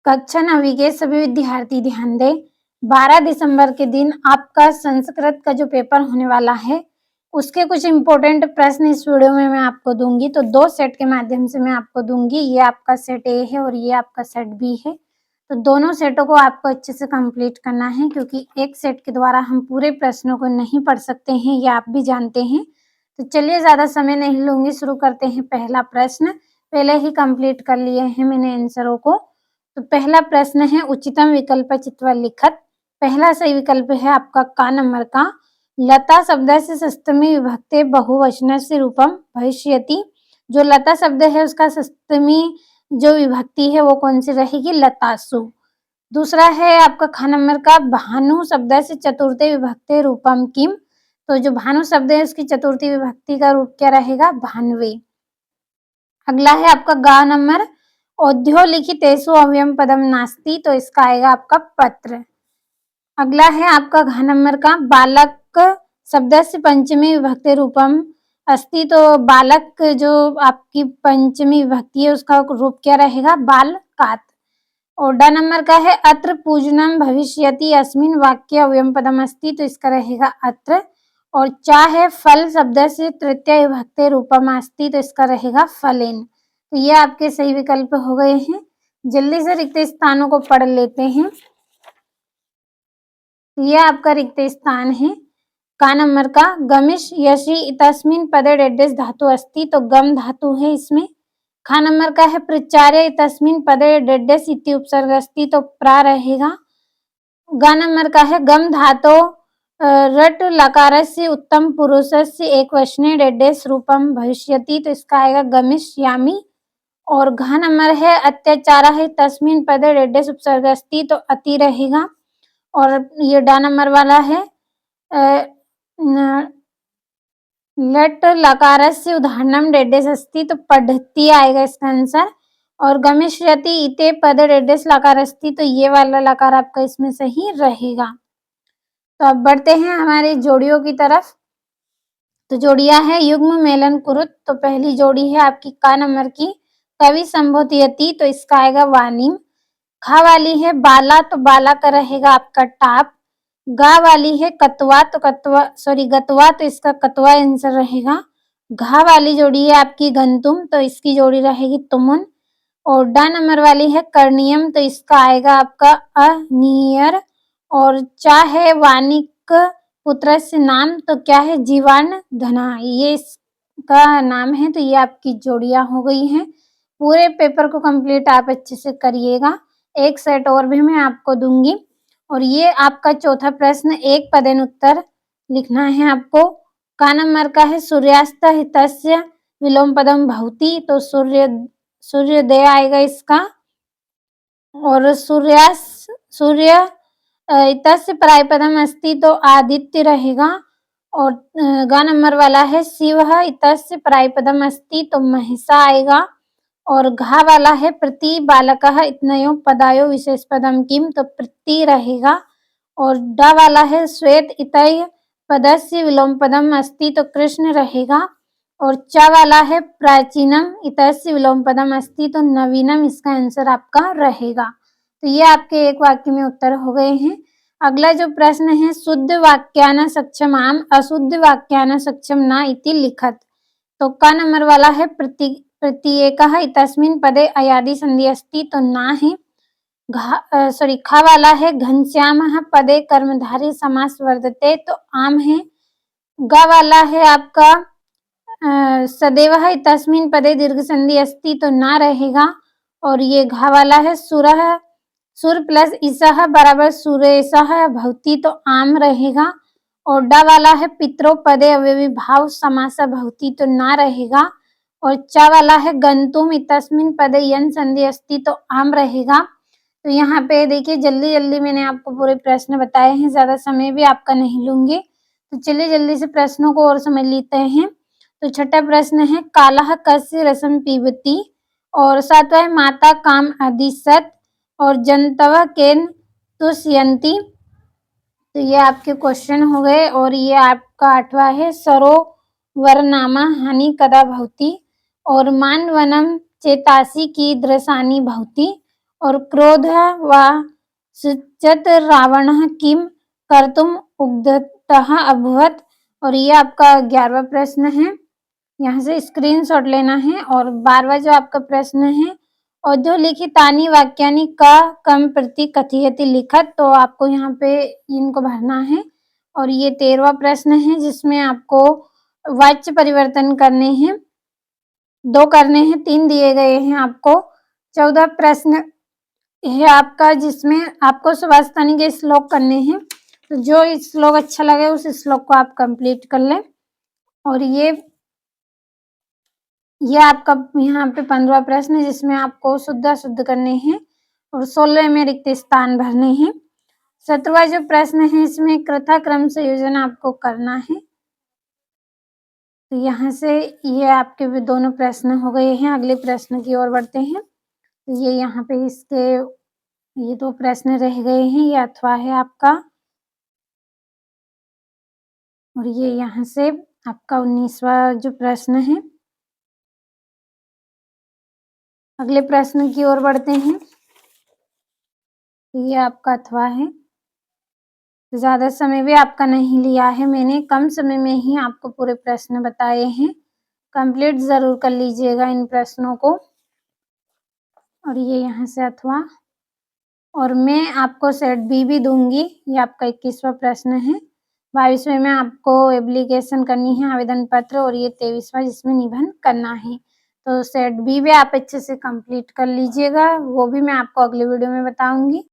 कक्षा 9वीं के सभी विद्यार्थी ध्यान दें। 12 दिसंबर के दिन आपका संस्कृत का जो पेपर होने वाला है, उसके कुछ इम्पोर्टेंट प्रश्न इस वीडियो में मैं आपको दूंगी। तो 2 सेट के माध्यम से मैं आपको दूंगी। ये आपका सेट ए है और ये आपका सेट बी है। तो दोनों सेटों को आपको अच्छे से कंप्लीट करना है, क्योंकि एक सेट के द्वारा हम पूरे प्रश्नों को नहीं पढ़ सकते हैं, ये आप भी जानते हैं। तो चलिए ज़्यादा समय नहीं लूंगी, शुरू करते हैं। पहला प्रश्न पहले ही कंप्लीट कर लिए हैं मैंने आंसरों को। तो पहला प्रश्न है उच्चतम विकल्प चित्वा लिखत। पहला सही विकल्प है आपका का नंबर का। लता शब्द से सप्तमी विभक्ते बहुवचनस्य रूपम भविष्यति। जो लता शब्द है उसका सप्तमी जो विभक्ति है वो कौन सी रहेगी? लतासु। दूसरा है आपका ख नंबर का भानु शब्द से चतुर्थी विभक्ते रूपम किम। तो जो भानु शब्द है उसकी चतुर्थी विभक्ति का रूप क्या रहेगा? भानवे। अगला है आपका ग नंबर औद्योलिखितेषु अव्ययम पदम नास्ति। तो इसका आएगा आपका पत्र। अगला है आपका घ नंबर का बालक शब्द से पंचमी विभक्ति रूपम अस्ति। तो बालक जो आपकी पंचमी विभक्ति है उसका रूप क्या रहेगा? बालकात। और ड नंबर का है अत्र पूजनम भविष्यति अस्मिन् वाक्य अव्ययम पदम अस्ति। तो इसका रहेगा अत्र। और चा है फल शब्द से तृतीय विभक्ति रूपम अस्ति। तो इसका रहेगा फलेन। तो ये आपके सही विकल्प हो गए हैं। जल्दी से रिक्त स्थानों को पढ़ लेते हैं। ये आपका रिक्त स्थान है। का नंबर का गमिश यशि तस्मिन पदे डेडेस धातु अस्ति। तो गम धातु है इसमें। खा नंबर का है प्रचार्य तस्मिन पदे डेडेस इति उपसर्ग अस्ति। तो प्रा रहेगा। ग नंबर का है गम धातो रट लकारस्य उत्तम पुरुषस्य एक वचने डेडेस रूपम भविष्यति। तो इसका आएगा गमिष्यामि। और घ नंबर है अत्याचार है तस्मिन पदे डेडेस उपसर्ग अस्ति। तो अति रहेगा। और ये डा नंबर वाला है लट लकारस्य उदाहरणम डेडेस अस्ति। तो पद्धति आएगा इसका आंसर। और गमिष्यति इते पद डेडेस लकार अस्ति। तो ये वाला लकार आपका इसमें सही रहेगा। तो अब बढ़ते हैं हमारी जोड़ियों की तरफ। तो जोड़ियां है युग्म मेलन कुरुत। तो पहली जोड़ी है आपकी का नंबर की कवि संबोधयति। तो इसका आएगा वानिम। खा वाली है बाला। तो बाला का रहेगा आपका टाप। गा वाली है कतवा। तो गतवा। तो इसका कतवा आंसर रहेगा। घा वाली जोड़ी है आपकी गंतुम। तो इसकी जोड़ी रहेगी तुमुन। और डा नंबर वाली है कर्णियम। तो इसका आएगा आपका अनियर। और चा है वानिक पुत्र से नाम। तो क्या है? जीवान धना, ये इसका नाम है। तो ये आपकी जोड़ियां हो गई हैं। पूरे पेपर को कंप्लीट आप अच्छे से करिएगा। एक सेट और भी मैं आपको दूंगी। और ये आपका चौथा प्रश्न एक पदेन उत्तर लिखना है आपको। का नंबर का है सूर्यास्त हितस्य विलोम पदम भवति। तो सूर्योदय आएगा इसका। और सूर्य इतस्य पराय पदम अस्ति। तो आदित्य रहेगा। और गा नंबर वाला है शिव इतस्य पराय पदम अस्ति। तो महिषा आएगा। और घा वाला है प्रति बालक इतनयो पदायो विशेष पदम किम। तो प्रति रहेगा। और ड वाला है श्वेत इतय पदस्य विलोम पदम अस्ति। तो कृष्ण रहेगा। और च वाला है प्राचीनम इतस्य विलोम पदम अस्ति। तो नवीनम इसका आंसर आपका रहेगा। तो ये आपके एक वाक्य में उत्तर हो गए हैं। अगला जो प्रश्न है शुद्ध वाक्यान सक्षम आम अशुद्ध वाक्यान सक्षम ना इति लिखत। तो का नंबर वाला है प्रत्येकः इतस्मिन् पदे अयादि संधि अस्ति। तो ना है। खा वाला है घनश्यामः पदे कर्मधारय समास वर्तते। तो आम है। ग वाला है आपका सदैव इतस्मिन् पदे दीर्घ संधि अस्ति। तो ना रहेगा। और ये घा वाला है सुर प्लस ईसह बराबर सुरेशः भवति। तो आम रहेगा। और ड वाला है पितरो पदे अव्ययी भाव समास भवति। तो ना रहेगा। और च वाला है गंतुम इतस्मिन् पदे यन संधि अस्ति। तो आम रहेगा। तो यहाँ पे देखिए जल्दी मैंने आपको पूरे प्रश्न बताए हैं, ज्यादा समय भी आपका नहीं लूंगी। तो चलिए जल्दी से प्रश्नों को और समझ लेते हैं। तो छठा प्रश्न है कालः कस्य रसम पीबति। और सातवां है माता काम अधिसत। और जंतव केन तुष्यंती। तो ये आपके क्वेश्चन हो गए। और ये आपका आठवां है सरोवरनामा हानि कदा भवति। और मानवनम चेतासी की दृशानी भवति। और क्रोध व सुचत रावण किम कर्तुम उद्यतः अभवत। और ये आपका 11वां प्रश्न है, यहाँ से स्क्रीनशॉट लेना है। और 12वां जो आपका प्रश्न है, अधोलिखितानि वाक्यानि का कम प्रति कथयति लिखत, तो आपको यहाँ पे इनको भरना है। और ये 13वां प्रश्न है जिसमें आपको वाच्य परिवर्तन करने हैं, 2 करने हैं, 3 दिए गए हैं आपको। 14 प्रश्न है आपका जिसमें आपको सुभाषितानी के श्लोक करने हैं, तो जो श्लोक अच्छा लगे उस श्लोक को आप कंप्लीट कर लें। और ये आपका यहाँ पे 15वां प्रश्न है जिसमें आपको शुद्ध अशुद्ध करने हैं और 16 में रिक्त स्थान भरने हैं। 17वां जो प्रश्न है इसमें कृथाक्रम संयोजन आपको करना है। तो यहाँ से ये आपके भी दोनों प्रश्न हो गए हैं। अगले प्रश्न की ओर बढ़ते हैं। तो ये यहाँ पे इसके ये 2 प्रश्न रह गए हैं, ये अथवा है आपका। और ये यहाँ से आपका 19वां जो प्रश्न है। अगले प्रश्न की ओर बढ़ते हैं। ये आपका अथवा है, ज्यादा समय भी आपका नहीं लिया है, मैंने कम समय में ही आपको पूरे प्रश्न बताए हैं। कंप्लीट जरूर कर लीजिएगा इन प्रश्नों को। और ये यहाँ से अथवा, और मैं आपको सेट बी भी दूंगी। ये आपका 21वां प्रश्न है। 22वें में आपको एप्लीकेशन करनी है, आवेदन पत्र, और ये 23वां जिसमें निबंध करना है। तो सेट बी भी आप अच्छे से कंप्लीट कर लीजिएगा, वो भी मैं आपको अगले वीडियो में बताऊंगी।